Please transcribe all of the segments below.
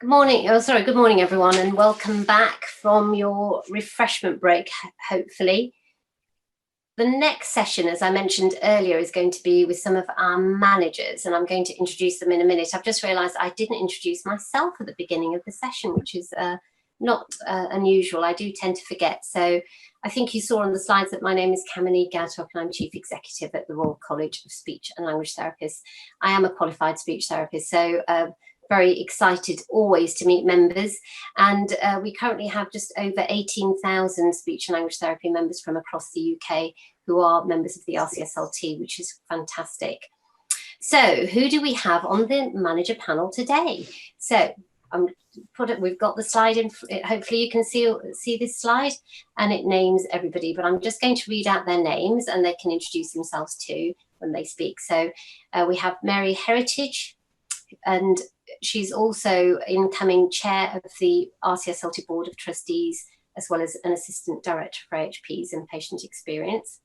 Good morning. Oh, sorry. Good morning, everyone, and welcome back from your refreshment break, hopefully. The next session, as I mentioned earlier, is going to be with some of our managers, and I'm going to introduce them in a minute. I've just realised I didn't introduce myself at the beginning of the session, which is not unusual. I do tend to forget. So I think you saw on the slides that my name is Shamina, and I'm Chief Executive at the Royal College of Speech and Language Therapists. I am a qualified speech therapist, so very excited always to meet members, and we currently have just over 18,000 speech and language therapy members from across the UK who are members of the RCSLT, which is fantastic. So who do we have on the manager panel today? So we've got the slide in, hopefully you can see this slide, and it names everybody, but I'm just going to read out their names and they can introduce themselves too when they speak. So we have Mary Heritage, and she's also incoming chair of the RCSLT Board of Trustees, as well as an assistant director for AHPs and patient experience.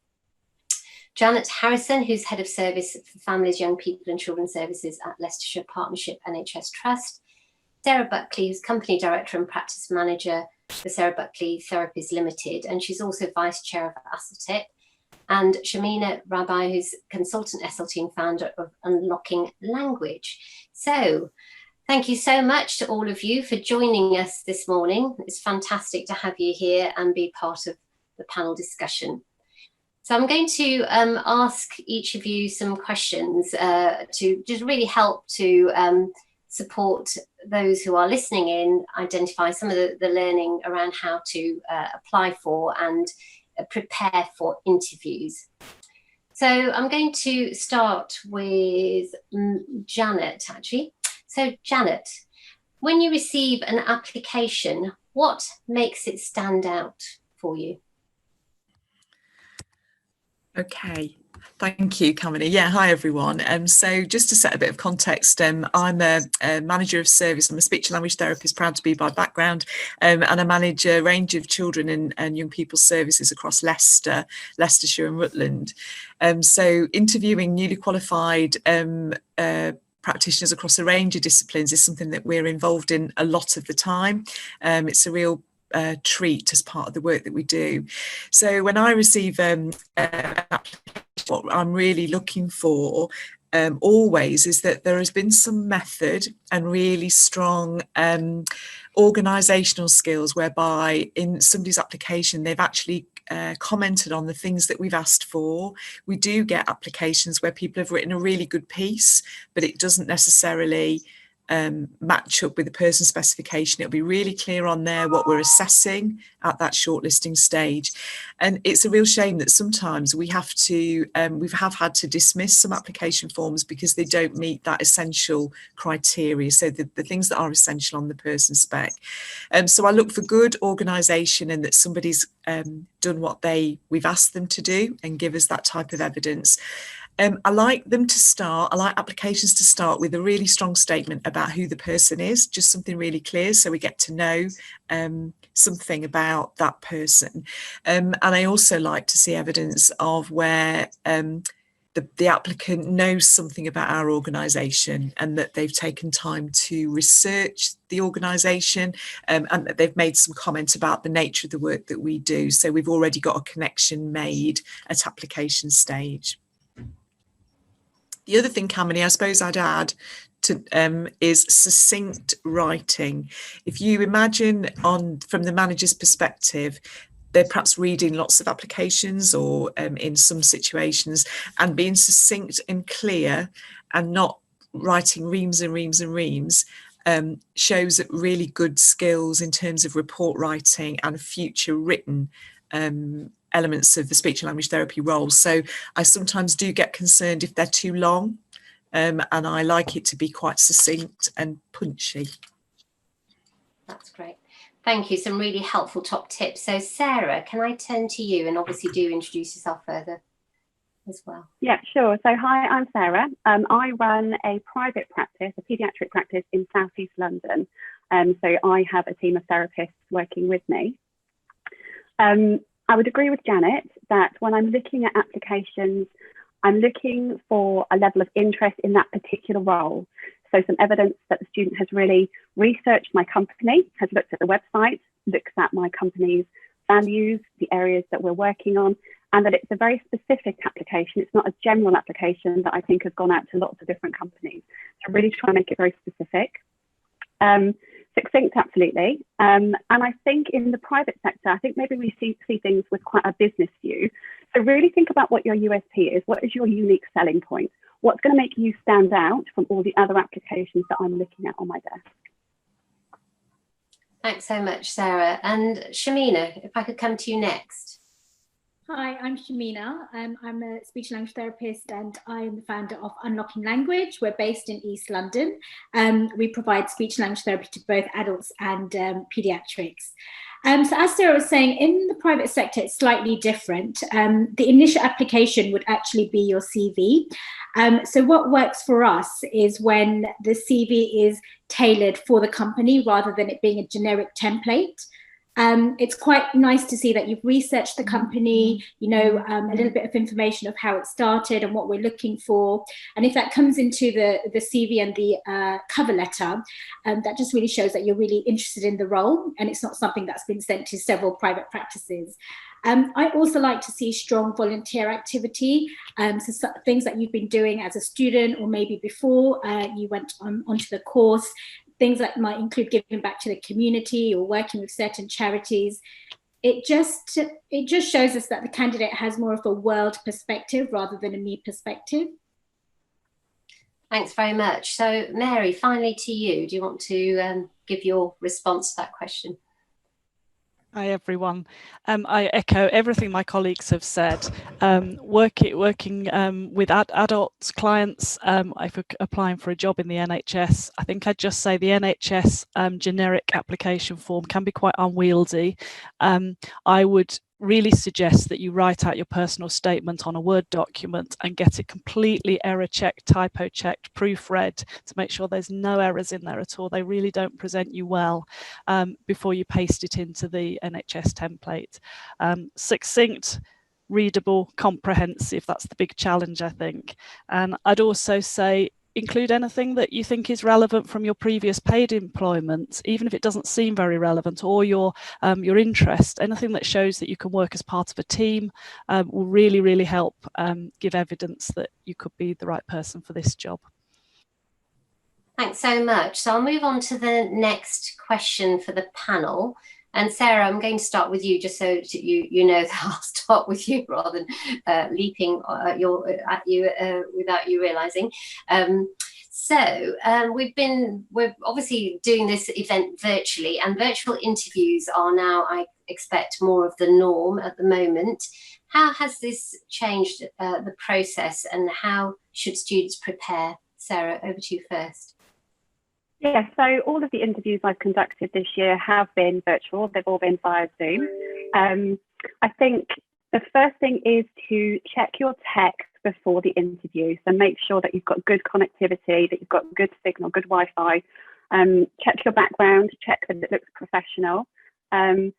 Janet Harrison, who's head of service for families, young people and children's services at Leicestershire Partnership NHS Trust. Sarah Buckley, who's company director and practice manager for Sarah Buckley Therapies Limited, and she's also vice chair of ASLTIP. And Shamina, Rabbi, who's consultant SLT and founder of Unlocking Language. So thank you so much to all of you for joining us this morning. It's fantastic to have you here and be part of the panel discussion. So I'm going to ask each of you some questions to just really help to support those who are listening in, identify some of the learning around how to apply for and prepare for interviews. So I'm going to start with Janet, actually. So Janet, when you receive an application, what makes it stand out for you? Okay, thank you, Shamina. Yeah, hi everyone. So just to set a bit of context, I'm a manager of service. I'm a speech and language therapist, proud to be by background, and I manage a range of children and young people's services across Leicester, Leicestershire and Rutland. So interviewing newly qualified practitioners across a range of disciplines is something that we're involved in a lot of the time. It's a real treat as part of the work that we do. So when I receive what I'm really looking for always is that there has been some method and really strong organisational skills whereby in somebody's application they've actually commented on the things that we've asked for. We do get applications where people have written a really good piece, but it doesn't necessarily match up with the person's specification. It'll be really clear on there what we're assessing at that shortlisting stage. And it's a real shame that sometimes we have had to dismiss some application forms because they don't meet that essential criteria. So the things that are essential on the person's spec. So I look for good organisation and that somebody's done what we've asked them to do and give us that type of evidence. I like applications to start with a really strong statement about who the person is, just something really clear so we get to know something about that person. And I also like to see evidence of where the applicant knows something about our organisation and that they've taken time to research the organisation and that they've made some comments about the nature of the work that we do. So we've already got a connection made at application stage. The other thing, Shamina, I suppose I'd add to is succinct writing. If you imagine from the manager's perspective, they're perhaps reading lots of applications or in some situations, and being succinct and clear and not writing reams and reams and reams shows really good skills in terms of report writing and future written elements of the speech and language therapy role. So I sometimes do get concerned if they're too long, and I like it to be quite succinct and punchy. That's great. Thank you. Some really helpful top tips. So Sarah, can I turn to you, and obviously do introduce yourself further as well? Yeah, sure. So hi, I'm Sarah. I run a private practice, a paediatric practice in South East London. So I have a team of therapists working with me. I would agree with Janet that when I'm looking at applications, I'm looking for a level of interest in that particular role. So some evidence that the student has really researched my company, has looked at the website, looks at my company's values, the areas that we're working on, and that it's a very specific application. It's not a general application that I think has gone out to lots of different companies. So really try and make it very specific. Succinct, absolutely. And I think in the private sector, I think maybe we see things with quite a business view. So really think about what your USP is. What is your unique selling point? What's going to make you stand out from all the other applications that I'm looking at on my desk? Thanks so much, Sarah. And Shamina, if I could come to you next. Hi, I'm Shamina. I'm a speech and language therapist and I am the founder of Unlocking Language. We're based in East London. We provide speech and language therapy to both adults and paediatrics. So as Sarah was saying, in the private sector, it's slightly different. The initial application would actually be your CV. So what works for us is when the CV is tailored for the company rather than it being a generic template. It's quite nice to see that you've researched the company, you know, a little bit of information of how it started and what we're looking for. And if that comes into the CV and the cover letter, that just really shows that you're really interested in the role and it's not something that's been sent to several private practices. I also like to see strong volunteer activity, so things that you've been doing as a student or maybe before you went onto the course. Things that might include giving back to the community or working with certain charities. It just shows us that the candidate has more of a world perspective rather than a me perspective. Thanks very much. So Mary, finally to you. Do you want to give your response to that question? Hi everyone. I echo everything my colleagues have said. Working with adults, clients, if we're applying for a job in the NHS, I think I'd just say the NHS generic application form can be quite unwieldy. I would really suggest that you write out your personal statement on a Word document and get it completely error checked, typo checked, proofread to make sure there's no errors in there at all. They really don't present you well before you paste it into the NHS template. Succinct, readable, comprehensive, that's the big challenge, I think. And I'd also say include anything that you think is relevant from your previous paid employment, even if it doesn't seem very relevant, or your interest. Anything that shows that you can work as part of a team will really, really help give evidence that you could be the right person for this job. Thanks so much. So I'll move on to the next question for the panel. And Sarah, I'm going to start with you, just so you know that I'll start with you rather than leaping at you without you realising. We're obviously doing this event virtually, and virtual interviews are now, I expect, more of the norm at the moment. How has this changed the process, and how should students prepare? Sarah, over to you first. Yeah, so all of the interviews I've conducted this year have been virtual. They've all been via Zoom. I think the first thing is to check your tech before the interview. So make sure that you've got good connectivity, that you've got good signal, good Wi-Fi. Check your background, check that it looks professional. And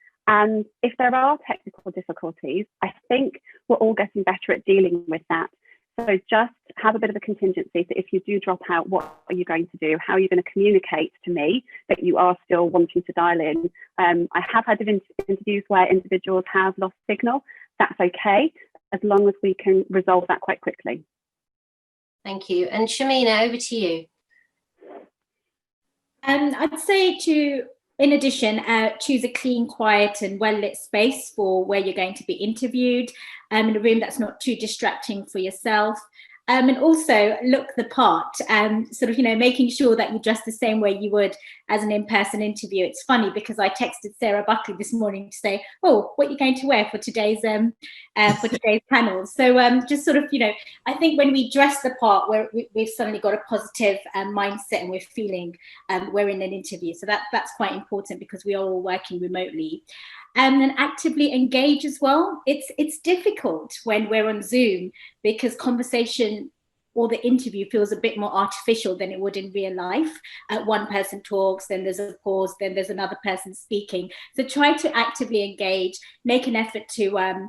if there are technical difficulties, I think we're all getting better at dealing with that. So just have a bit of a contingency. So if you do drop out, what are you going to do? How are you going to communicate to me that you are still wanting to dial in? I have had interviews where individuals have lost signal. That's okay, as long as we can resolve that quite quickly. Thank you. And Shamina, over to you. I'd say in addition, choose a clean, quiet and well-lit space for where you're going to be interviewed, in a room that's not too distracting for yourself. And also look the part, sort of, making sure that you dress the same way you would as an in-person interview. It's funny because I texted Sarah Buckley this morning to say, oh, what are you going to wear for today's panel? So just sort of, I think when we dress the part, we've suddenly got a positive mindset and we're feeling we're in an interview. So that's quite important because we are all working remotely. And then actively engage as well. It's difficult when we're on Zoom because conversation or the interview feels a bit more artificial than it would in real life. One person talks, then there's a pause, then there's another person speaking. So try to actively engage, make an effort to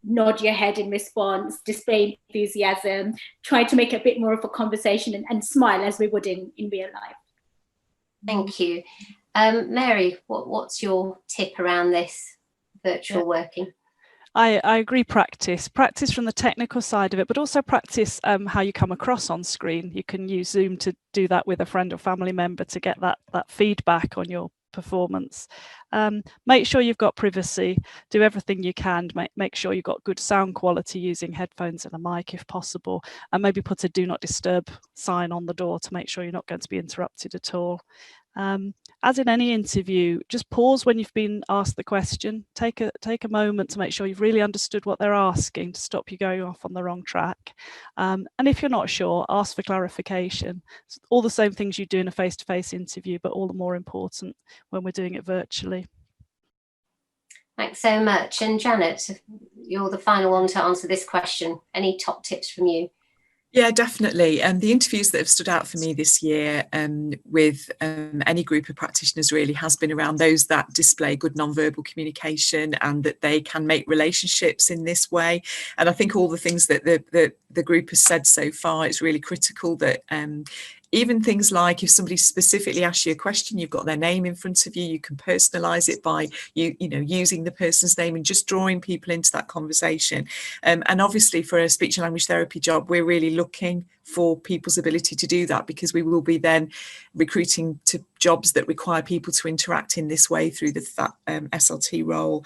nod your head in response, display enthusiasm, try to make it a bit more of a conversation, and smile as we would in real life. Thank you. Mary, what's your tip around this virtual working? I agree, practice from the technical side of it, but also practice how you come across on screen. You can use Zoom to do that with a friend or family member to get that feedback on your performance. Make sure you've got privacy, do everything you can, make sure you've got good sound quality using headphones and a mic if possible, and maybe put a do not disturb sign on the door to make sure you're not going to be interrupted at all. As in any interview, just pause when you've been asked the question. Take a moment to make sure you've really understood what they're asking to stop you going off on the wrong track. And if you're not sure, ask for clarification. It's all the same things you do in a face-to-face interview, but all the more important when we're doing it virtually. Thanks so much. And Janet, you're the final one to answer this question. Any top tips from you? Yeah, definitely. The interviews that have stood out for me this year with any group of practitioners really has been around those that display good non-verbal communication and that they can make relationships in this way. And I think all the things that the group has said so far, it's really critical that even things like if somebody specifically asks you a question, you've got their name in front of you, you can personalize it by using the person's name and just drawing people into that conversation. And obviously for a speech and language therapy job, we're really looking for people's ability to do that, because we will be then recruiting to jobs that require people to interact in this way through the SLT role.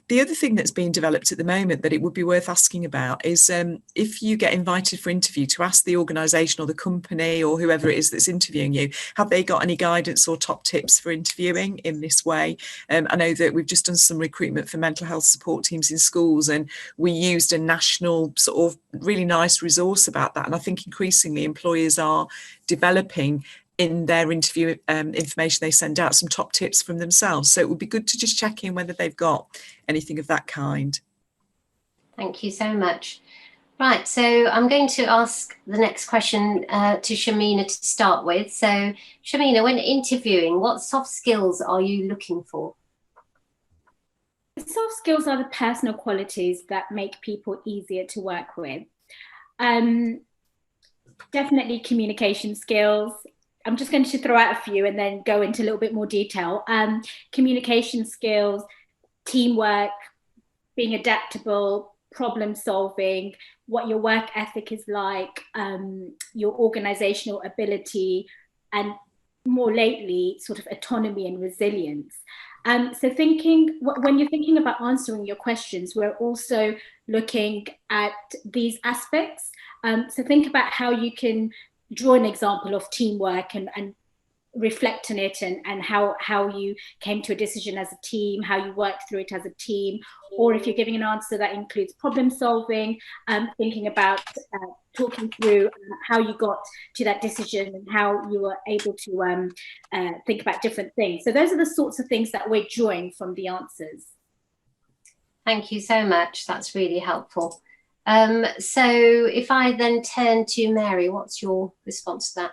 The other thing that's being developed at the moment that it would be worth asking about is if you get invited for interview, to ask the organisation or the company or whoever it is that's interviewing you, have they got any guidance or top tips for interviewing in this way? I know that we've just done some recruitment for mental health support teams in schools, and we used a national sort of really nice resource about that. And I think increasingly employers are developing in their interview information they send out some top tips from themselves. So it would be good to just check in whether they've got anything of that kind. Thank you so much. Right, so I'm going to ask the next question to Shamina to start with. So Shamina, when interviewing, what soft skills are you looking for? Soft skills are the personal qualities that make people easier to work with. Definitely communication skills. I'm just going to throw out a few and then go into a little bit more detail. Communication skills, teamwork, being adaptable, problem solving, what your work ethic is like, your organizational ability, and more lately, sort of autonomy and resilience. So when you're thinking about answering your questions, we're also looking at these aspects. So think about how you can draw an example of teamwork and reflect on it, and how you came to a decision as a team, how you worked through it as a team, or if you're giving an answer that includes problem solving, thinking about talking through how you got to that decision and how you were able to think about different things. So those are the sorts of things that we're drawing from the answers. Thank you so much. That's really helpful. So if I then turn to Mary, what's your response to that?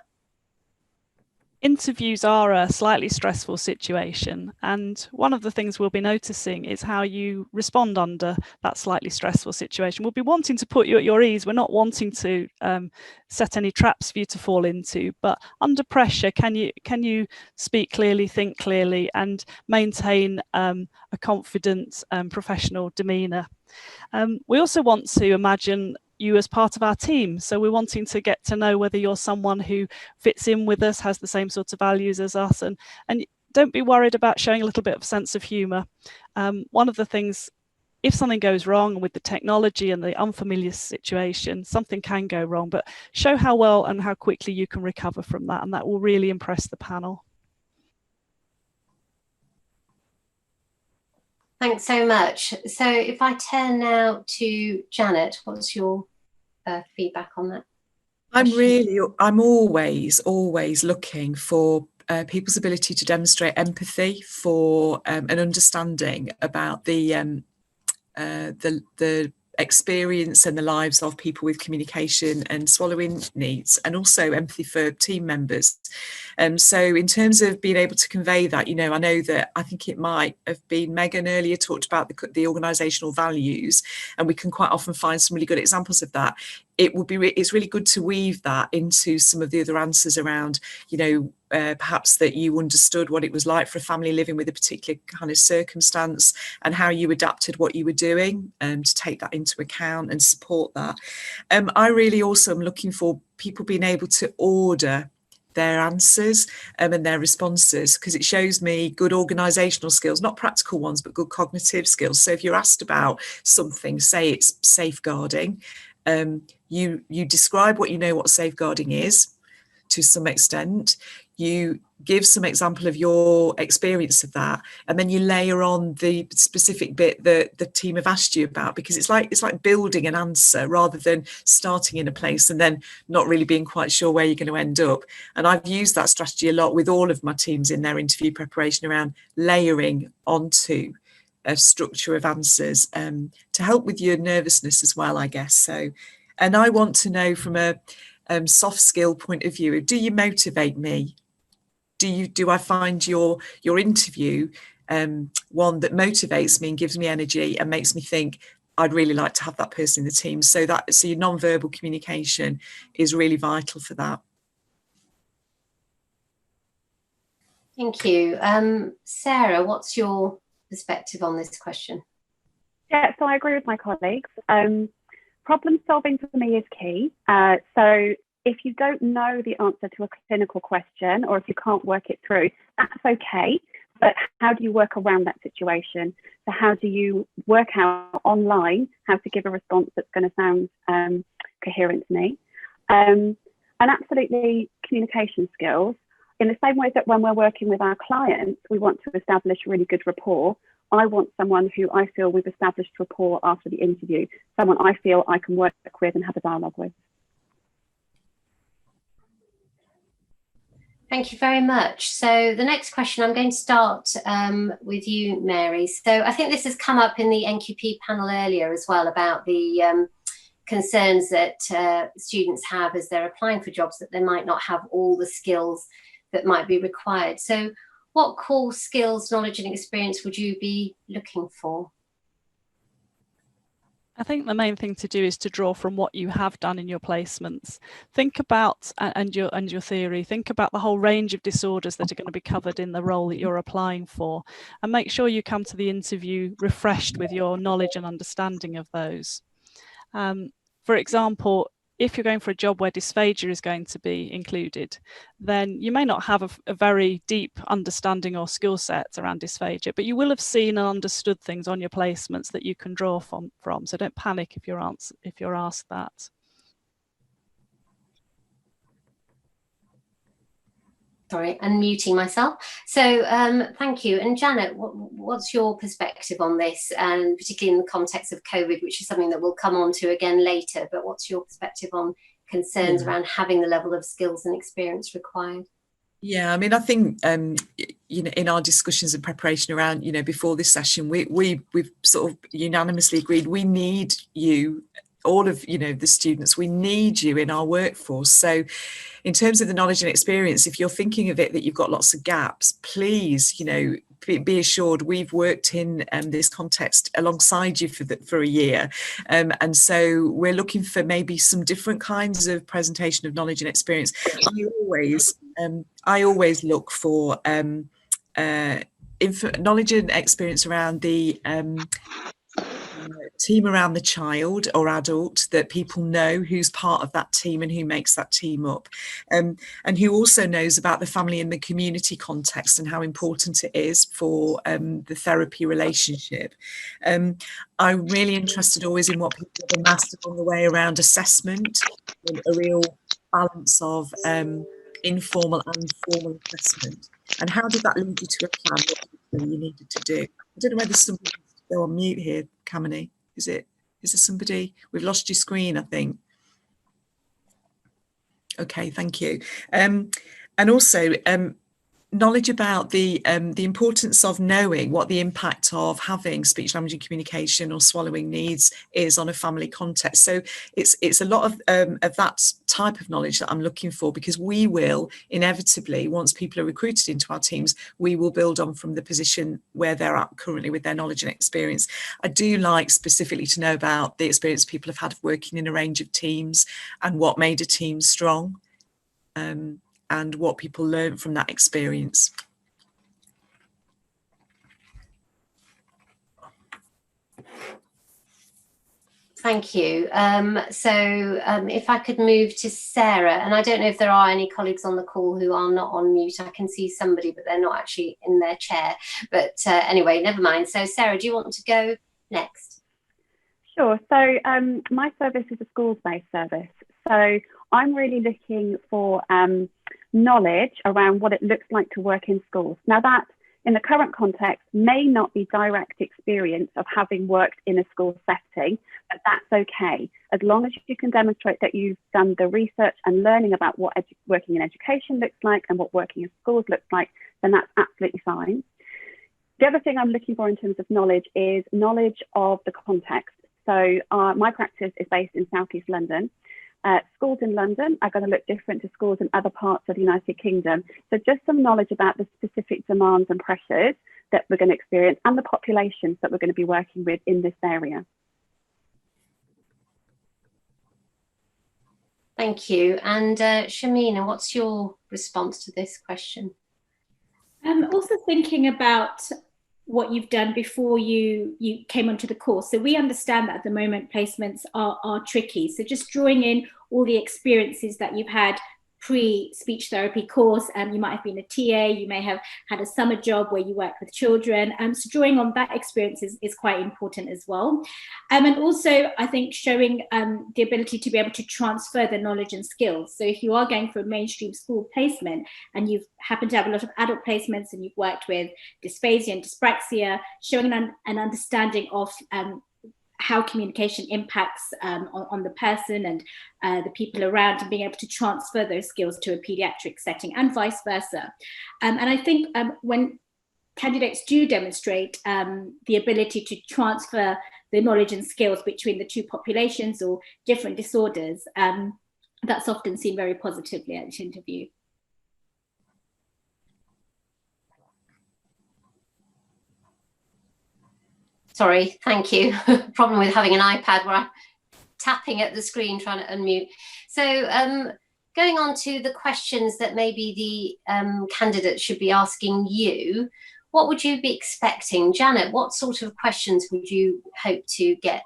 Interviews are a slightly stressful situation, and one of the things we'll be noticing is how you respond under that slightly stressful situation. We'll be wanting to put you at your ease. We're not wanting to set any traps for you to fall into, but under pressure, can you speak clearly, think clearly, and maintain a confident professional demeanour? We also want to imagine you as part of our team. So we're wanting to get to know whether you're someone who fits in with us, has the same sorts of values as us, and don't be worried about showing a little bit of sense of humour. One of the things, if something goes wrong with the technology and the unfamiliar situation, something can go wrong, but show how well and how quickly you can recover from that, and that will really impress the panel. Thanks so much. So if I turn now to Janet, what's your feedback on that? I'm always looking for people's ability to demonstrate empathy for an understanding about the experience and the lives of people with communication and swallowing needs, and also empathy for team members. So in terms of being able to convey that, you know, I know that I think it might have been Megan earlier talked about the organisational values, and we can quite often find some really good examples of that. It's really good to weave that into some of the other answers around, you know, perhaps that you understood what it was like for a family living with a particular kind of circumstance and how you adapted what you were doing, to take that into account and support that. I really also am looking for people being able to order their answers and their responses, because it shows me good organisational skills, not practical ones, but good cognitive skills. So if you're asked about something, say it's safeguarding, you describe what you know what safeguarding is to some extent, you give some example of your experience of that, and then you layer on the specific bit that the team have asked you about, because it's like building an answer rather than starting in a place and then not really being quite sure where you're going to end up. And I've used that strategy a lot with all of my teams in their interview preparation around layering onto a structure of answers, to help with your nervousness as well, I guess. So, and I want to know from a soft skill point of view, do you motivate me? Do I find your interview one that motivates me and gives me energy and makes me think I'd really like to have that person in the team? So your non-verbal communication is really vital for that. Thank you. Sarah, what's your perspective on this question? Yeah, so I agree with my colleagues. Problem solving for me is key. So if you don't know the answer to a clinical question, or if you can't work it through, that's okay. But how do you work around that situation? So how do you work out online how to give a response that's going to sound coherent to me? And absolutely communication skills. In the same way that when we're working with our clients, we want to establish really good rapport. I want someone who I feel we've established rapport after the interview, someone I feel I can work with and have a dialogue with. Thank you very much. So the next question, I'm going to start with you, Mary. So I think this has come up in the NQP panel earlier as well, about the concerns that students have as they're applying for jobs, that they might not have all the skills that might be required. So what core skills, knowledge and experience would you be looking for? I think the main thing to do is to draw from what you have done in your placements. Think about, and your theory, think about the whole range of disorders that are going to be covered in the role that you're applying for, and make sure you come to the interview refreshed with your knowledge and understanding of those. For example, if you're going for a job where dysphagia is going to be included, then you may not have a very deep understanding or skill sets around dysphagia, but you will have seen and understood things on your placements that you can draw from. So don't panic if you're asked that. Sorry, unmuting myself. So thank you. And Janet, what's your perspective on this, and particularly in the context of COVID, which is something that we'll come on to again later, but what's your perspective on concerns around having the level of skills and experience required? Yeah, I mean, I think, you know, in our discussions and preparation around, you know, before this session, we've sort of unanimously agreed we need you, all of, you know, the students, we need you in our workforce. So in terms of the knowledge and experience, if you're thinking of it that you've got lots of gaps, please, you know, be assured we've worked in this context alongside you for a year, and so we're looking for maybe some different kinds of presentation of knowledge and experience. I always look for knowledge and experience around the team around the child or adult, that people know who's part of that team and who makes that team up, and who also knows about the family and the community context and how important it is for the therapy relationship. I'm really interested always in what people have mastered on the way around assessment, a real balance of informal and formal assessment. And how did that lead you to a plan? What you needed to do? I don't know whether somebody needs to go on mute here, Kamini. Is there somebody? We've lost your screen, I think. Okay, thank you. And also, knowledge about the importance of knowing what the impact of having speech language and communication or swallowing needs is on a family context. So it's a lot of that type of knowledge that I'm looking for, because we will inevitably, once people are recruited into our teams, we will build on from the position where they're at currently with their knowledge and experience. I do like specifically to know about the experience people have had of working in a range of teams and what made a team strong. And what people learn from that experience. Thank you. If I could move to Sarah, and I don't know if there are any colleagues on the call who are not on mute. I can see somebody, but they're not actually in their chair. But anyway, never mind. So Sarah, do you want to go next? Sure. So my service is a schools-based service. So I'm really looking for knowledge around what it looks like to work in schools. Now that, in the current context, may not be direct experience of having worked in a school setting, but that's okay. As long as you can demonstrate that you've done the research and learning about what working in education looks like and what working in schools looks like, then that's absolutely fine. The other thing I'm looking for in terms of knowledge is knowledge of the context. So my practice is based in South East London. Schools in London are going to look different to schools in other parts of the United Kingdom. So just some knowledge about the specific demands and pressures that we're going to experience and the populations that we're going to be working with in this area. Thank you. And Shamina, what's your response to this question? I'm also thinking about what you've done before you came onto the course. So we understand that at the moment placements are tricky. So just drawing in all the experiences that you've had pre-speech therapy course, you might have been a TA, you may have had a summer job where you work with children. So drawing on that experience is quite important as well. And also, I think showing the ability to be able to transfer the knowledge and skills. So if you are going for a mainstream school placement and you've happened to have a lot of adult placements and you've worked with dysphasia and dyspraxia, showing an understanding of how communication impacts on the person and the people around, and being able to transfer those skills to a pediatric setting and vice versa. And I think when candidates do demonstrate the ability to transfer the knowledge and skills between the two populations or different disorders, that's often seen very positively at the interview. Sorry, thank you. Problem with having an iPad where I'm tapping at the screen trying to unmute. So going on to the questions that maybe the candidates should be asking you, what would you be expecting? Janet, what sort of questions would you hope to get?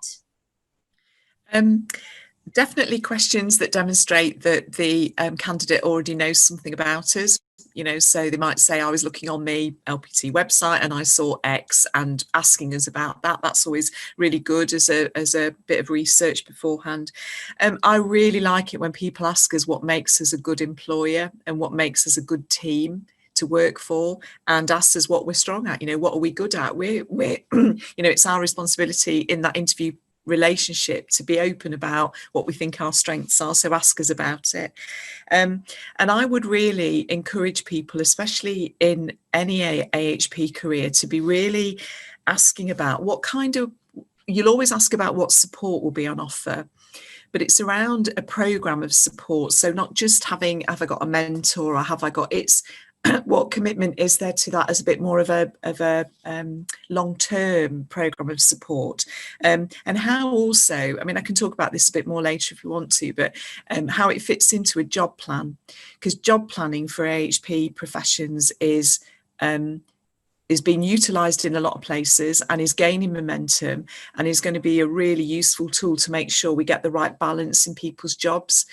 Definitely questions that demonstrate that the candidate already knows something about us. You know, so they might say, I was looking on the LPT website and I saw X, and asking us about that. That's always really good as a bit of research beforehand. I really like it when people ask us what makes us a good employer and what makes us a good team to work for, and ask us what we're strong at. You know, what are we good at? We're you know, it's our responsibility in that interview relationship to be open about what we think our strengths are, so ask us about it. And I would really encourage people, especially in any AHP career, to be really asking about what kind of, you'll always ask about what support will be on offer, but it's around a programme of support. So not just having, have I got a mentor or have I got, it's what commitment is there to that as a bit more of a long-term programme of support, and how also, I mean, I can talk about this a bit more later if you want to, but how it fits into a job plan, because job planning for AHP professions is being utilised in a lot of places and is gaining momentum, and is going to be a really useful tool to make sure we get the right balance in people's jobs,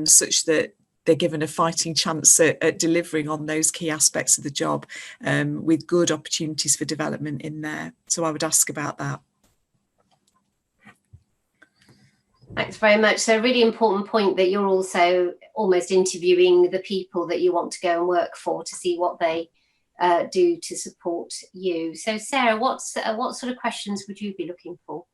such that they're given a fighting chance at delivering on those key aspects of the job, with good opportunities for development in there. So I would ask about that. Thanks very much. So a really important point that you're also almost interviewing the people that you want to go and work for to see what they do to support you. So Sarah, what sort of questions would you be looking for?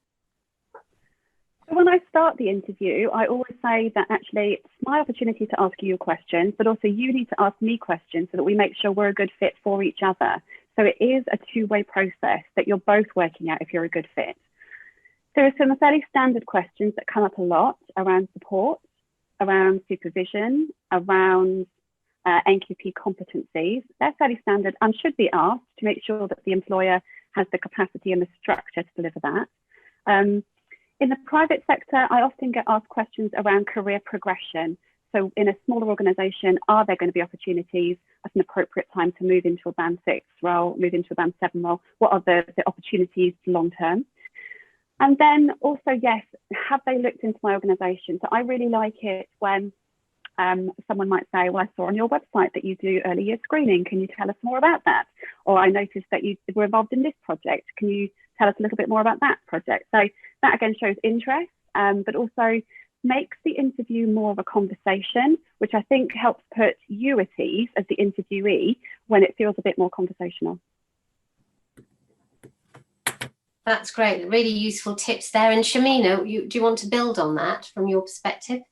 So when I start the interview, I always say that actually it's my opportunity to ask you questions, but also you need to ask me questions so that we make sure we're a good fit for each other. So it is a two-way process that you're both working out if you're a good fit. There are some fairly standard questions that come up a lot around support, around supervision, around NQP competencies. They're fairly standard and should be asked to make sure that the employer has the capacity and the structure to deliver that. In the private sector, I often get asked questions around career progression. So in a smaller organisation, are there going to be opportunities at an appropriate time to move into a band 6 role, move into a band 7 role? What are the opportunities long term? And then also, yes, have they looked into my organisation? So I really like it when someone might say, well, I saw on your website that you do early year screening. Can you tell us more about that? Or I noticed that you were involved in this project. Can you tell us a little bit more about that project? So that again shows interest, but also makes the interview more of a conversation, which I think helps put you at ease as the interviewee when it feels a bit more conversational. That's great, really useful tips there. And Shamina, do you want to build on that from your perspective?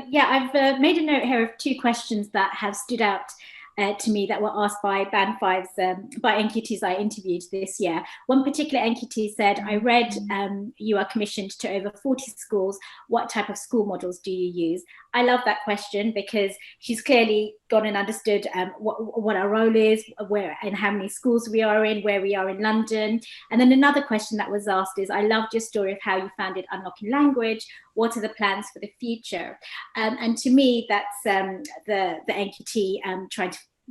Yeah, I've made a note here of 2 questions that have stood out to me that were asked by Band 5s, by NQTs I interviewed this year. One particular NQT said, I read you are commissioned to over 40 schools. What type of school models do you use? I love that question because she's clearly gone and understood what our role is, where and how many schools we are in, where we are in London. And then another question that was asked is, I loved your story of how you founded Unlocking Language. What are the plans for the future? And to me, that's the NQT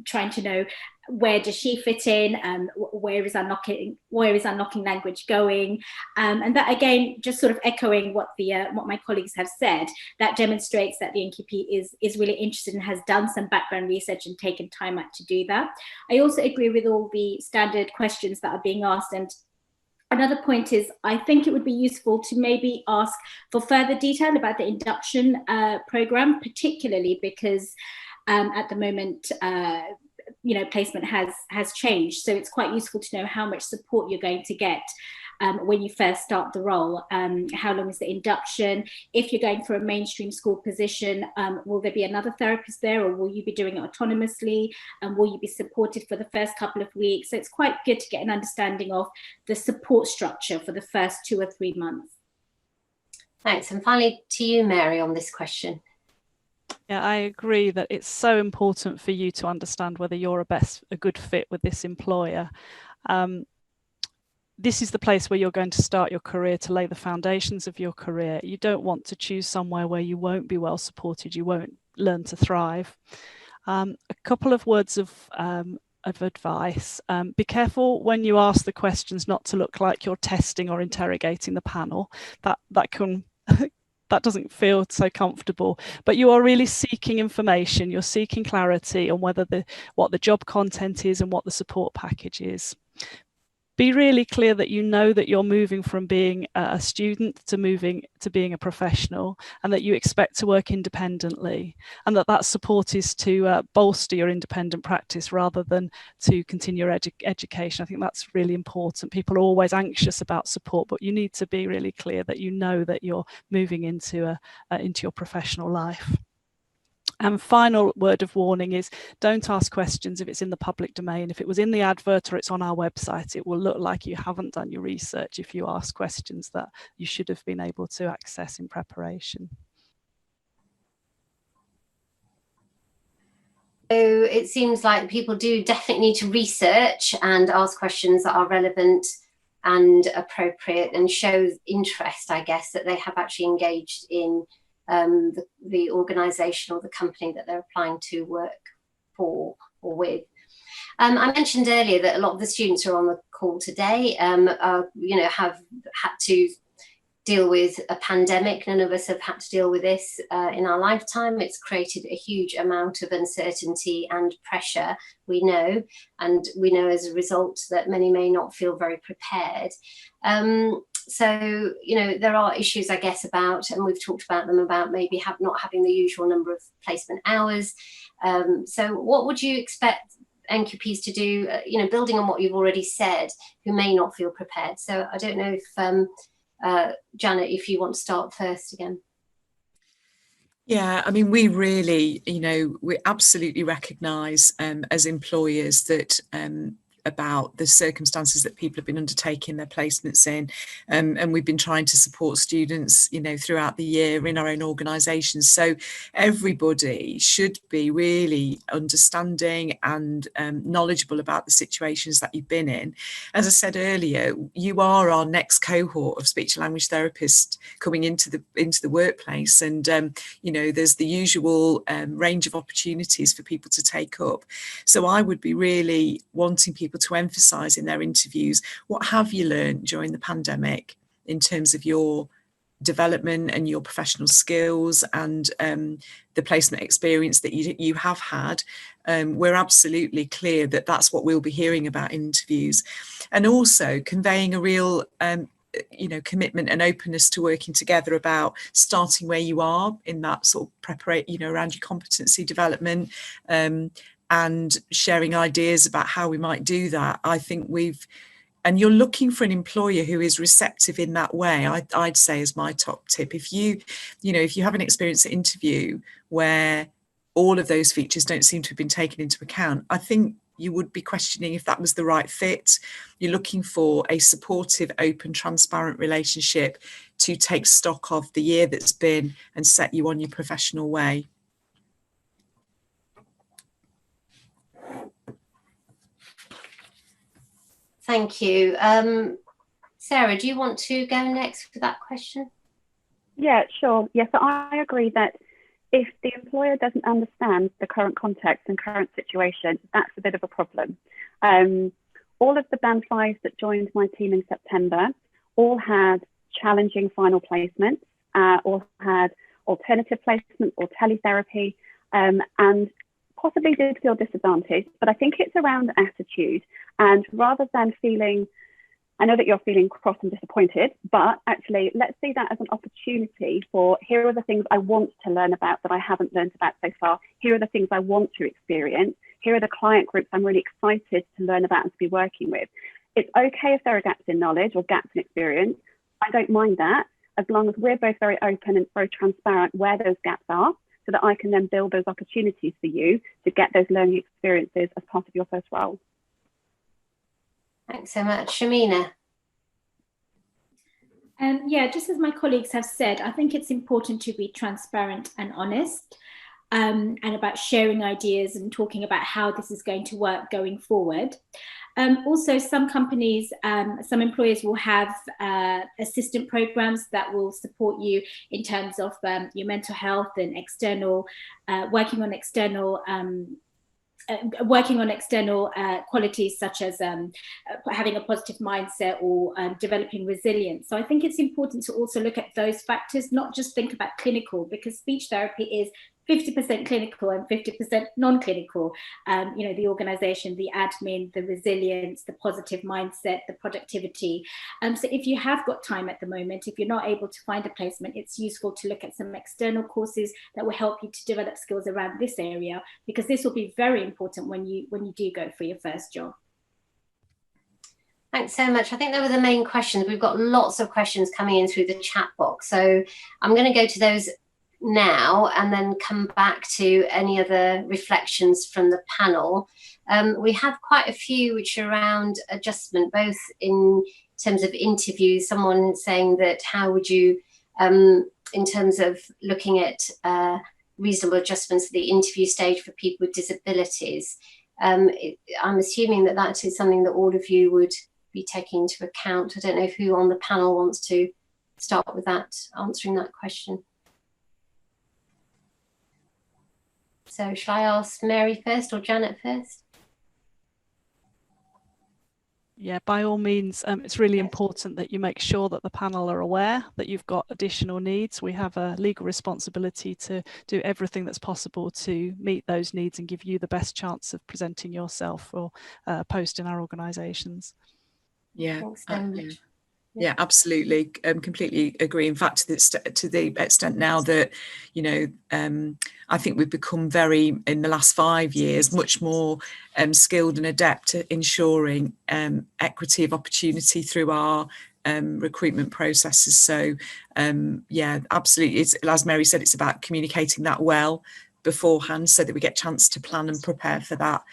trying to know, where does she fit in? Where is Unlocking Language going? And that again, just sort of echoing what my colleagues have said, that demonstrates that the NQP is really interested and has done some background research and taken time out to do that. I also agree with all the standard questions that are being asked. And another point is, I think it would be useful to maybe ask for further detail about the induction programme, particularly because at the moment, placement has changed. So it's quite useful to know how much support you're going to get when you first start the role. How long is the induction? If you're going for a mainstream school position, will there be another therapist there, or will you be doing it autonomously? Will you be supported for the first couple of weeks? So it's quite good to get an understanding of the support structure for the first 2 or 3 months. Thanks. And finally to you, Mary, on this question. Yeah, I agree that it's so important for you to understand whether you're a good fit with this employer. This is the place where you're going to start your career, to lay the foundations of your career. You don't want to choose somewhere where you won't be well supported, you won't learn to thrive. A couple of words of advice. Be careful when you ask the questions not to look like you're testing or interrogating the panel. That can that doesn't feel so comfortable, but you are really seeking information. You're seeking clarity on what the job content is and what the support package is. Be really clear that you know that you're moving from being a student to being a professional, and that you expect to work independently, and that support is to bolster your independent practice rather than to continue your education. I think that's really important. People are always anxious about support, but you need to be really clear that you know that you're moving into your professional life. And final word of warning is, don't ask questions if it's in the public domain. If it was in the advert or it's on our website, it will look like you haven't done your research if you ask questions that you should have been able to access in preparation. So it seems like people do definitely need to research and ask questions that are relevant and appropriate and show interest, I guess, that they have actually engaged in the organisation or the company that they're applying to work for or with. I mentioned earlier that a lot of the students who are on the call today have had to deal with a pandemic. None of us have had to deal with this in our lifetime. It's created a huge amount of uncertainty and pressure, we know, and we know as a result that many may not feel very prepared. So, there are issues, I guess, about, and we've talked about them, about maybe not having the usual number of placement hours. So what would you expect NQPs to do, building on what you've already said, who may not feel prepared? So I don't know if Janet, if you want to start first again. Yeah, I mean, we really, we absolutely recognise as employers that about the circumstances that people have been undertaking their placements in, and we've been trying to support students, throughout the year in our own organisations. So everybody should be really understanding and knowledgeable about the situations that you've been in. As I said earlier, you are our next cohort of speech and language therapists coming into the workplace, and there's the usual range of opportunities for people to take up. So I would be really wanting people to emphasise in their interviews, what have you learned during the pandemic in terms of your development and your professional skills and the placement experience that you have had. We're absolutely clear that that's what we'll be hearing about in interviews, and also conveying a real commitment and openness to working together about starting where you are in that sort of preparation, around your competency development, and sharing ideas about how we might do that. I think and you're looking for an employer who is receptive in that way. I'd say as my top tip, if you have an experience at interview where all of those features don't seem to have been taken into account, I think you would be questioning if that was the right fit. You're looking for a supportive, open, transparent relationship to take stock of the year that's been and set you on your professional way. Thank you. Sarah, do you want to go next for that question? Yeah, sure. Yes, so I agree that if the employer doesn't understand the current context and current situation, that's a bit of a problem. All of the Band 5s that joined my team in September all had challenging final placements, all had alternative placements or teletherapy, and possibly did feel disadvantaged. But I think it's around attitude. And rather than feeling, I know that you're feeling cross and disappointed, but actually let's see that as an opportunity for, here are the things I want to learn about that I haven't learned about so far. Here are the things I want to experience. Here are the client groups I'm really excited to learn about and to be working with. It's okay if there are gaps in knowledge or gaps in experience. I don't mind that, as long as we're both very open and very transparent where those gaps are, so that I can then build those opportunities for you to get those learning experiences as part of your first role. Thanks so much. Shamina. Yeah, just as my colleagues have said, I think it's important to be transparent and honest, and about sharing ideas and talking about how this is going to work going forward. Also, some companies, some employers will have assistant programs that will support you in terms of your mental health and external, working on external qualities such as having a positive mindset or developing resilience. So I think it's important to also look at those factors, not just think about clinical, because speech therapy is 50% clinical and 50% non-clinical. The organisation, the admin, the resilience, the positive mindset, the productivity. So if you have got time at the moment, if you're not able to find a placement, it's useful to look at some external courses that will help you to develop skills around this area, because this will be very important when you do go for your first job. Thanks so much. I think they were the main questions. We've got lots of questions coming in through the chat box, so I'm going to go to those now and then come back to any other reflections from the panel. We have quite a few which are around adjustment, both in terms of interviews, someone saying that how would you, in terms of looking at reasonable adjustments at the interview stage for people with disabilities. I'm assuming that that is something that all of you would be taking into account. I don't know who on the panel wants to start with that, answering that question. So shall I ask Mary first or Janet first? Yeah, by all means, it's really important that you make sure that the panel are aware that you've got additional needs. We have a legal responsibility to do everything that's possible to meet those needs and give you the best chance of presenting yourself for a post in our organisations. Yeah. Thanks so much. Yeah, absolutely. Completely agree. In fact, to the extent now that, I think we've become very, in the last 5 years, much more skilled and adept at ensuring equity of opportunity through our recruitment processes. So yeah, absolutely, it's, as Mary said, it's about communicating that well beforehand so that we get a chance to plan and prepare for that.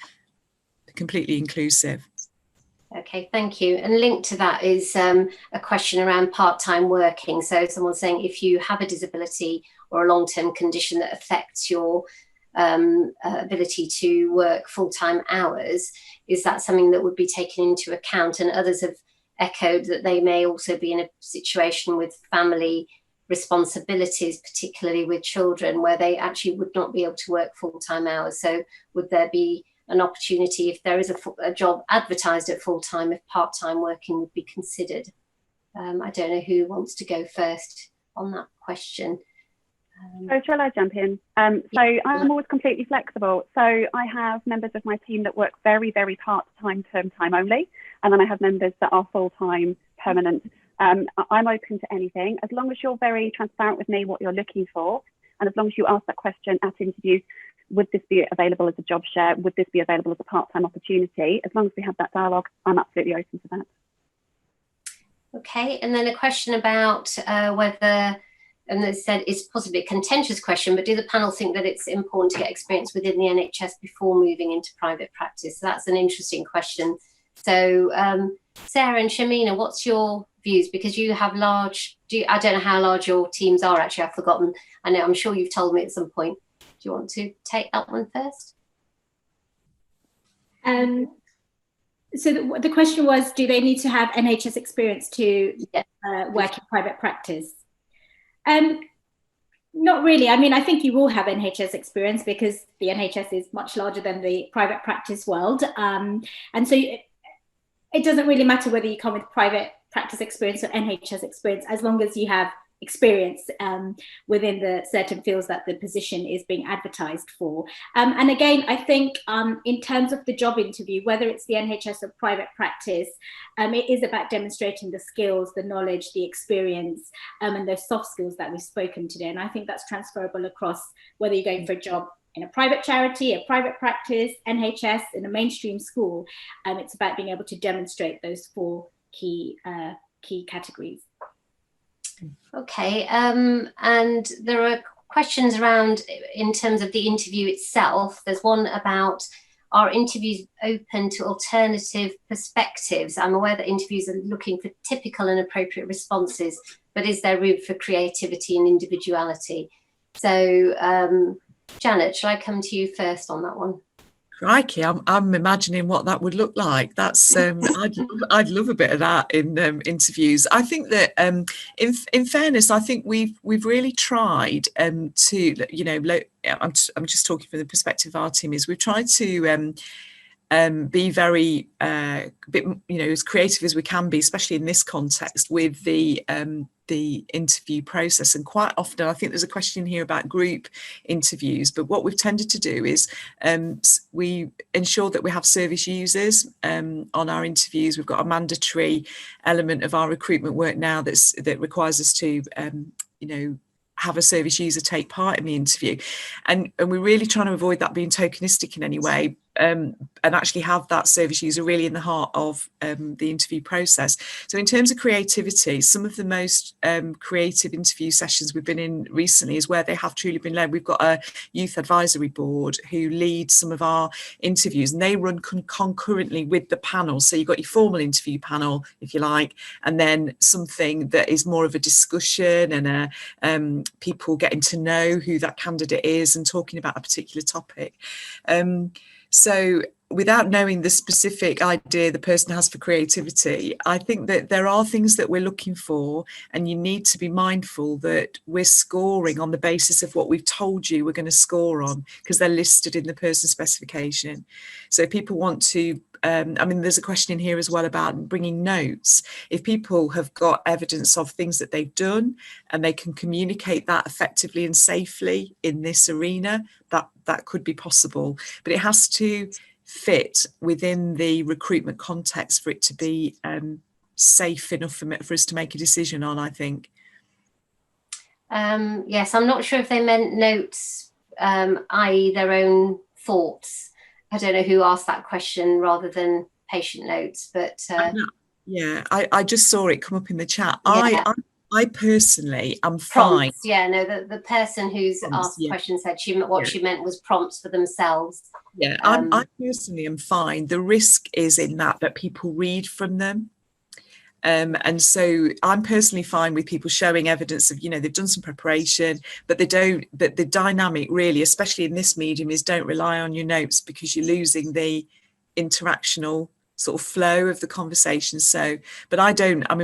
Completely inclusive. Okay, thank you. And linked to that is a question around part-time working. So someone's saying, if you have a disability or a long-term condition that affects your ability to work full-time hours, is that something that would be taken into account? And others have echoed that they may also be in a situation with family responsibilities, particularly with children, where they actually would not be able to work full-time hours. So would there be an opportunity, if there is a job advertised at full-time, if part-time working would be considered? I don't know who wants to go first on that question. So shall I jump in? So I'm always completely flexible. So I have members of my team that work very, very part-time, term time only. And then I have members that are full-time, permanent. I'm open to anything, as long as you're very transparent with me what you're looking for. And as long as you ask that question at interview, would this be available as a job share? Would this be available as a part-time opportunity? As long as we have that dialogue, I'm absolutely open to that. Okay, and then a question about whether, and they said it's possibly a contentious question, but do the panel think that it's important to get experience within the NHS before moving into private practice? So that's an interesting question. So Sarah and Shamina, what's your views? Because you have large, I don't know how large your teams are actually, I've forgotten. I know, I'm sure you've told me at some point. Do you want to take that one first? So the question was, do they need to have NHS experience to work in private practice? Not really. I mean, I think you will have NHS experience because the NHS is much larger than the private practice world. And so it doesn't really matter whether you come with private practice experience or NHS experience, as long as you have experience within the certain fields that the position is being advertised for. And again, I think in terms of the job interview, whether it's the NHS or private practice, it is about demonstrating the skills, the knowledge, the experience, and those soft skills that we've spoken today. And I think that's transferable across whether you're going for a job in a private charity, a private practice, NHS, in a mainstream school. It's about being able to demonstrate those four key categories. Okay, and there are questions around in terms of the interview itself. There's one about, are interviews open to alternative perspectives? I'm aware that interviews are looking for typical and appropriate responses, but is there room for creativity and individuality? So Janet, shall I come to you first on that one? Crikey, I'm imagining what that would look like. That's I'd love a bit of that in interviews. I think that in fairness, I think we've really tried to, you know, I'm just talking from the perspective of our team, is we've tried to be very bit, you know, as creative as we can be, especially in this context with the interview process. And quite often, I think there's a question here about group interviews, but what we've tended to do is we ensure that we have service users on our interviews. We've got a mandatory element of our recruitment work now that requires us to, you know, have a service user take part in the interview, and we're really trying to avoid that being tokenistic in any way, and actually have that service user really in the heart of the interview process. So in terms of creativity, some of the most creative interview sessions we've been in recently is where they have truly been led. We've got a youth advisory board who lead some of our interviews, and they run concurrently with the panel. So you've got your formal interview panel, if you like, and then something that is more of a discussion and people getting to know who that candidate is and talking about a particular topic. So without knowing the specific idea the person has for creativity, I think that there are things that we're looking for, and you need to be mindful that we're scoring on the basis of what we've told you we're going to score on, because they're listed in the person specification. So people want to, I mean, there's a question in here as well about bringing notes. If people have got evidence of things that they've done and they can communicate that effectively and safely in this arena, that could be possible, but it has to fit within the recruitment context for it to be safe enough for us to make a decision on, I think. Yes, I'm not sure if they meant notes, i.e. their own thoughts. I don't know who asked that question rather than patient notes, but Yeah, I just saw it come up in the chat. Yeah. I personally am fine. Prompts, yeah, no, the person who's asked the question said she meant was prompts for themselves. Yeah, I personally am fine. The risk is in that people read from them. And so I'm personally fine with people showing evidence of, they've done some preparation, but they don't, but the dynamic really, especially in this medium, is don't rely on your notes, because you're losing the interactional sort of flow of the conversation. So, but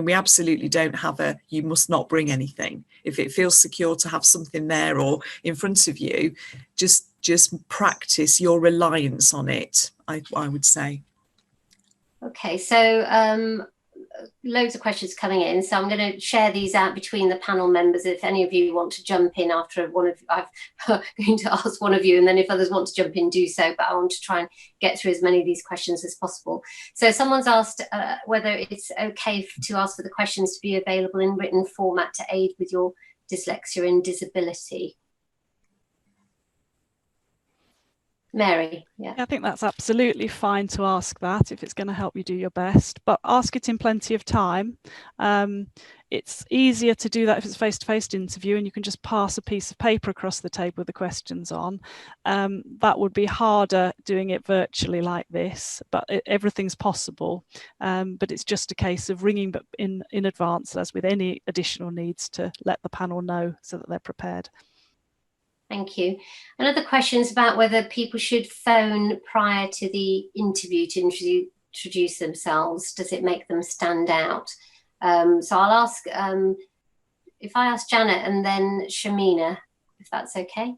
we absolutely don't have you must not bring anything. If it feels secure to have something there or in front of you, just practice your reliance on it, I would say. Okay, so loads of questions coming in, so I'm going to share these out between the panel members. If any of you want to jump in after one of, I'm going to ask one of you, and then if others want to jump in, do so, but I want to try and get through as many of these questions as possible. So someone's asked whether it's okay to ask for the questions to be available in written format to aid with your dyslexia and disability. Mary, yeah. I think that's absolutely fine to ask that if it's going to help you do your best, but ask it in plenty of time. It's easier to do that if it's a face-to-face interview and you can just pass a piece of paper across the table with the questions on. That would be harder doing it virtually like this, but everything's possible. But it's just a case of ringing in advance, as with any additional needs, to let the panel know so that they're prepared. Thank you. Another question is about whether people should phone prior to the interview to introduce themselves. Does it make them stand out? So I'll ask, if I ask Janet and then Shamina, if that's okay.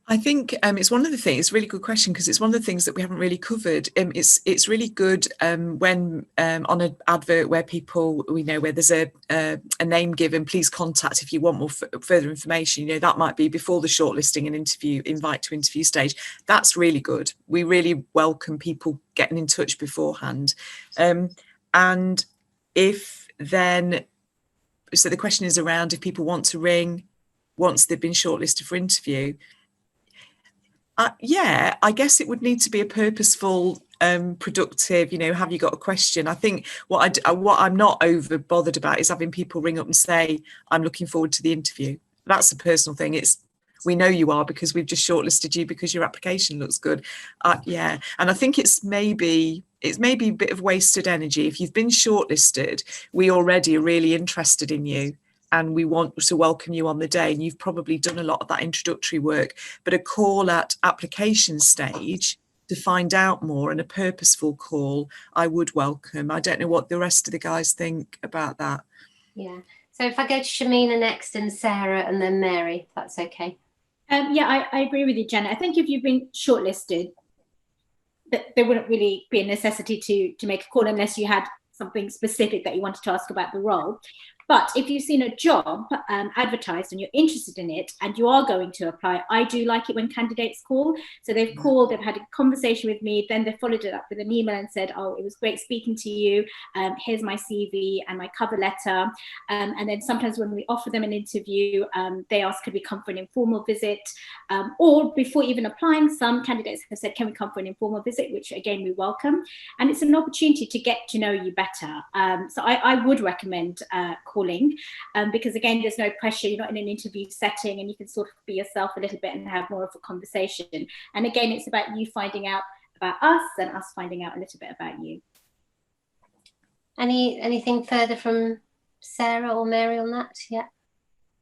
I think it's one of the things, it's a really good question, because it's one of the things that we haven't really covered. It's really good when on an advert where where there's a name given, please contact if you want more further information. That might be before the shortlisting and invite to interview stage. That's really good. We really welcome people getting in touch beforehand. And if then, so the question is around if people want to ring once they've been shortlisted for interview. Yeah, I guess it would need to be a purposeful, productive, have you got a question? I think what I'm not over bothered about is having people ring up and say, I'm looking forward to the interview. That's a personal thing. We know you are because we've just shortlisted you because your application looks good. Yeah, and I think it's maybe a bit of wasted energy. If you've been shortlisted, we already are really interested in you, and we want to welcome you on the day, and you've probably done a lot of that introductory work, but a call at application stage to find out more, and a purposeful call, I would welcome. I don't know what the rest of the guys think about that. Yeah, so if I go to Shamina next and Sarah and then Mary, if that's okay. Yeah, I agree with you, Janet. I think if you've been shortlisted, there wouldn't really be a necessity to make a call unless you had something specific that you wanted to ask about the role. But if you've seen a job advertised and you're interested in it and you are going to apply, I do like it when candidates call. So they've called, they've had a conversation with me, then they followed it up with an email and said, oh, it was great speaking to you. Here's my CV and my cover letter. And then sometimes when we offer them an interview, they ask, could we come for an informal visit? Or before even applying, some candidates have said, can we come for an informal visit, which again, we welcome. And it's an opportunity to get to know you better. So I would recommend calling, because again, there's no pressure. You're not in an interview setting, and you can sort of be yourself a little bit and have more of a conversation. And again, it's about you finding out about us and us finding out a little bit about you. Anything further from Sarah or Mary on that? Yeah.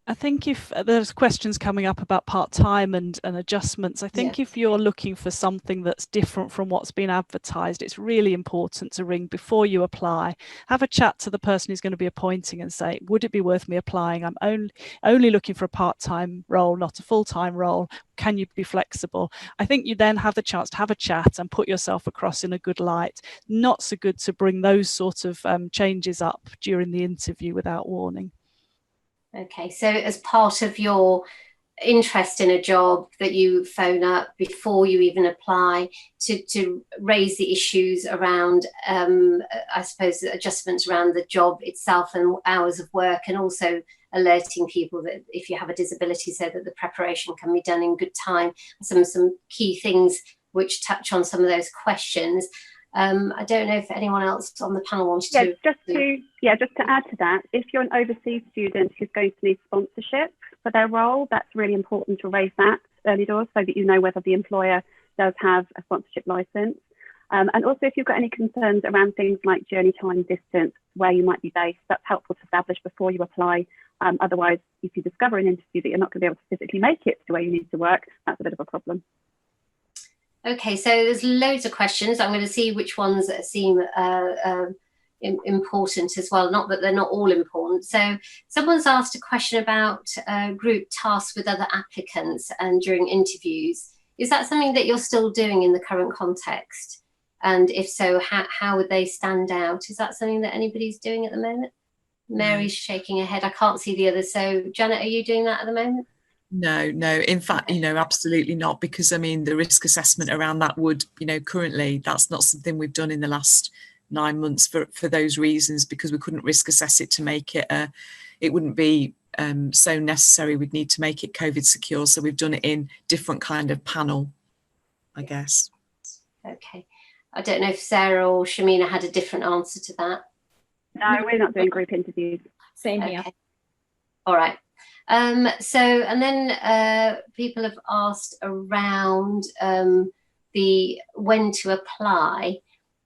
I think if there's questions coming up about part-time and adjustments, I think if you're looking for something that's different from what's been advertised, it's really important to ring before you apply. Have a chat to the person who's going to be appointing and say, would it be worth me applying? I'm only looking for a part-time role, not a full-time role. Can you be flexible? I think you then have the chance to have a chat and put yourself across in a good light. Not so good to bring those sort of changes up during the interview without warning. Okay, so as part of your interest in a job, that you phone up before you even apply to raise the issues around, I suppose, adjustments around the job itself and hours of work, and also alerting people that if you have a disability, so that the preparation can be done in good time. Some key things which touch on some of those questions. I don't know if anyone else on the panel wanted to. Just to add to that, if you're an overseas student who's going to need sponsorship for their role, that's really important to raise that early doors so that you know whether the employer does have a sponsorship license. And also, if you've got any concerns around things like journey time, distance, where you might be based, that's helpful to establish before you apply. Otherwise, if you discover an interview that you're not going to be able to physically make it to where you need to work, that's a bit of a problem. Okay, so there's loads of questions. I'm going to see which ones seem important as well. Not that they're not all important. So someone's asked a question about group tasks with other applicants and during interviews. Is that something that you're still doing in the current context? And if so, how would they stand out? Is that something that anybody's doing at the moment? Mary's shaking her head. I can't see the others. So Janet, are you doing that at the moment? No. In fact, absolutely not, because I mean, the risk assessment around that would, currently that's not something we've done in the last 9 months for those reasons, because we couldn't risk assess it to make it it wouldn't be so necessary. We'd need to make it COVID secure. So we've done it in different kind of panel, I guess. Okay. I don't know if Sarah or Shamina had a different answer to that. No, we're not doing group interviews. Same here. Okay. All right. And then people have asked around the when to apply.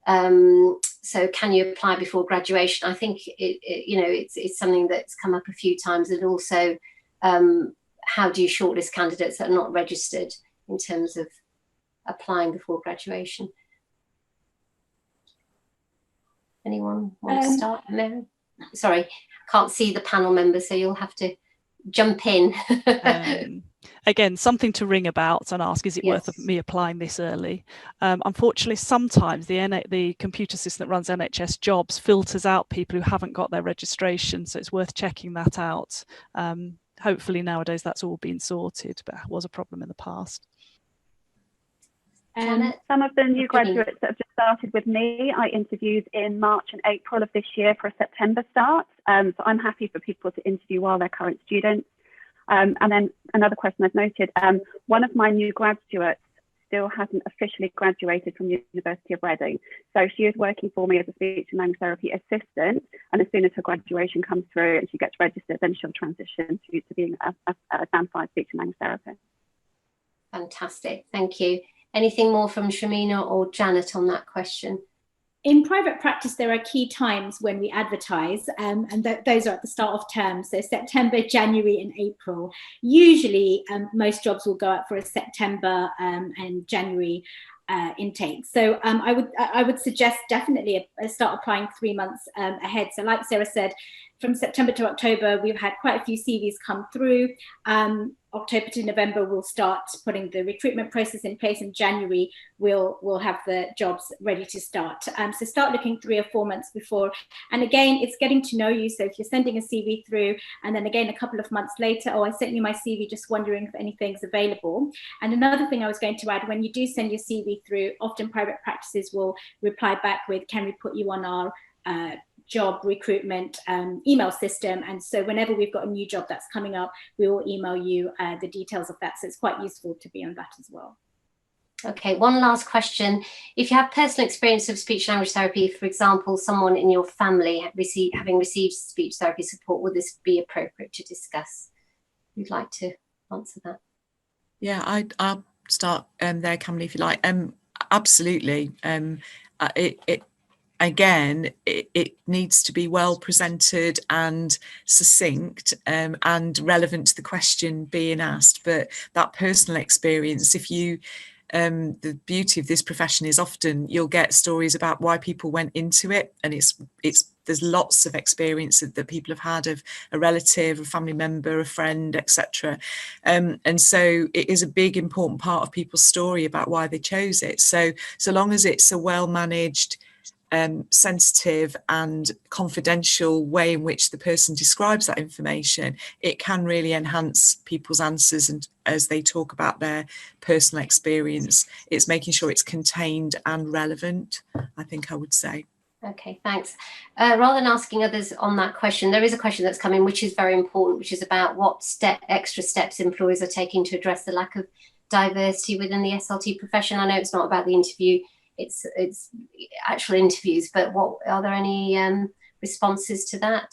So can you apply before graduation? I think it's something that's come up a few times, and also how do you shortlist candidates that are not registered in terms of applying before graduation? Anyone want to start? No? Sorry, can't see the panel members, so you'll have to jump in. Again, something to ring about and ask, is it worth me applying this early? Unfortunately, sometimes the computer system that runs NHS jobs filters out people who haven't got their registration, so it's worth checking that out. Hopefully nowadays that's all been sorted, but it was a problem in the past. Some of the new graduates that have just started with me, I interviewed in March and April of this year for a September start. So I'm happy for people to interview while they're current students. And then another question I've noted, one of my new graduates still hasn't officially graduated from the University of Reading. So she is working for me as a speech and language therapy assistant. And as soon as her graduation comes through and she gets registered, then she'll transition to being a Band 5 speech and language therapist. Fantastic, thank you. Anything more from Shamina or Janet on that question? In private practice, there are key times when we advertise, and those are at the start of term, so September, January and April. Usually, most jobs will go out for a September and January intake. So I would suggest definitely start applying 3 months ahead. So like Sarah said, from September to October, we've had quite a few CVs come through. October to November, we'll start putting the recruitment process in place. In January, we'll have the jobs ready to start. So start looking 3 or 4 months before. And again, it's getting to know you. So if you're sending a CV through, and then again, a couple of months later, I sent you my CV, just wondering if anything's available. And another thing I was going to add, when you do send your CV through, often private practices will reply back with, can we put you on our job recruitment email system? And so whenever we've got a new job that's coming up, we will email you the details of that. So it's quite useful to be on that as well. Okay, one last question. If you have personal experience of speech language therapy, for example, someone in your family having received speech therapy support, would this be appropriate to discuss? Who'd like to answer that? Yeah, I'll start there, Camille, if you like. Absolutely. Again, it needs to be well presented and succinct and relevant to the question being asked. But that personal experience, if you, the beauty of this profession is often you'll get stories about why people went into it, and there's lots of experience that people have had of a relative, a family member, a friend, etc. And so it is a big important part of people's story about why they chose it. So long as it's a well managed, sensitive and confidential way in which the person describes that information, it can really enhance people's answers. And as they talk about their personal experience, it's making sure it's contained and relevant, I think I would say. Okay, thanks. Rather than asking others on that question, there is a question that's come in, which is very important, which is about what extra steps employers are taking to address the lack of diversity within the SLT profession. I know it's not about the interview it's actual interviews. But what are there any responses to that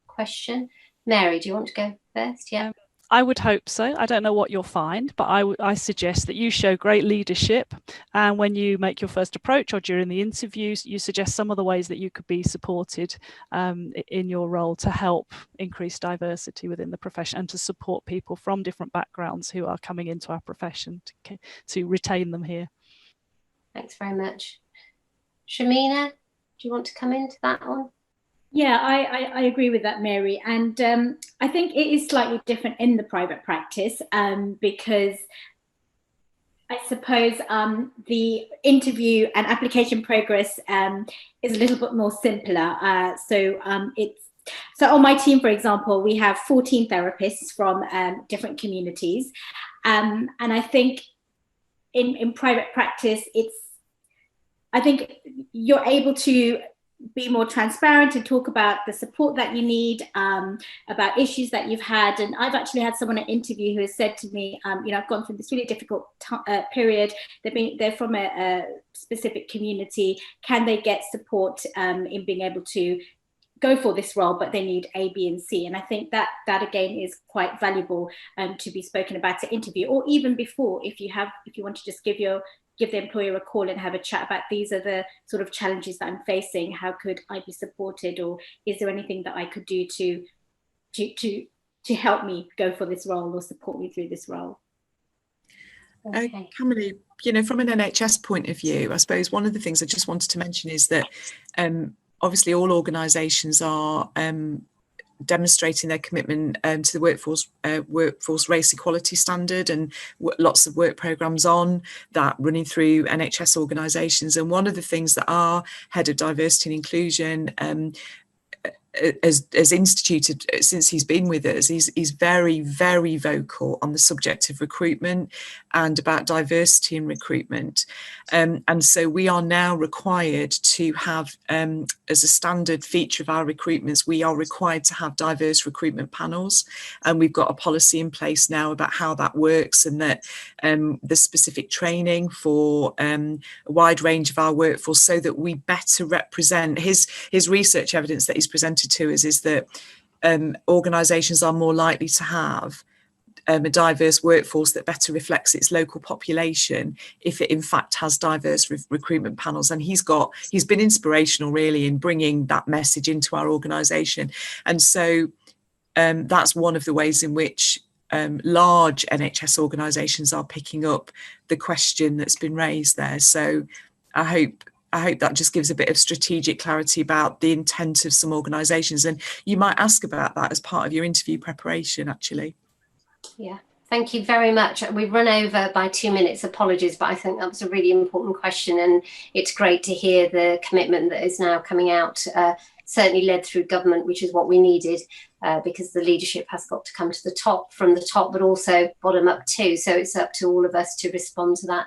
question? Mary, do you want to go first? Yeah. I would hope so. I don't know what you'll find, but I suggest that you show great leadership. And when you make your first approach or during the interviews, you suggest some of the ways that you could be supported in your role to help increase diversity within the profession and to support people from different backgrounds who are coming into our profession to retain them here. Thanks very much. Shamina, do you want to come into that one? Yeah, I agree with that, Mary. And I think it is slightly different in the private practice because I suppose the interview and application progress is a little bit more simpler. So on my team, for example, we have 14 therapists from different communities. And I think in private practice, I think you're able to be more transparent and talk about the support that you need, about issues that you've had. And I've actually had someone at interview who has said to me, I've gone through this really difficult period. They're from a specific community. Can they get support in being able to go for this role, but they need A, B, and C. And I think that again is quite valuable to be spoken about at interview, or even before, if you want to just give the employer a call and have a chat about, these are the sort of challenges that I'm facing. How could I be supported, or is there anything that I could do to help me go for this role or support me through this role? Okay. Camille, from an NHS point of view, I suppose one of the things I just wanted to mention is that obviously all organisations are demonstrating their commitment to the workforce race equality standard, and lots of work programmes on that running through NHS organisations. And one of the things that our head of diversity and inclusion has instituted since he's been with us, he's very, very vocal on the subject of recruitment and about diversity in recruitment. And so we are now required to have, as a standard feature of our recruitments, we are required to have diverse recruitment panels. And we've got a policy in place now about how that works, and that the specific training for a wide range of our workforce, so that we better represent his research evidence that he's presented to us is that organisations are more likely to have a diverse workforce that better reflects its local population if it in fact has diverse recruitment panels. And he's been inspirational really in bringing that message into our organisation. And so that's one of the ways in which large NHS organisations are picking up the question that's been raised there. So I hope that just gives a bit of strategic clarity about the intent of some organisations. And you might ask about that as part of your interview preparation, actually. Yeah, thank you very much. We've run over by 2 minutes, apologies, but I think that was a really important question, and it's great to hear the commitment that is now coming out, certainly led through government, which is what we needed, because the leadership has got to come to the top, from the top, but also bottom up too. So it's up to all of us to respond to that.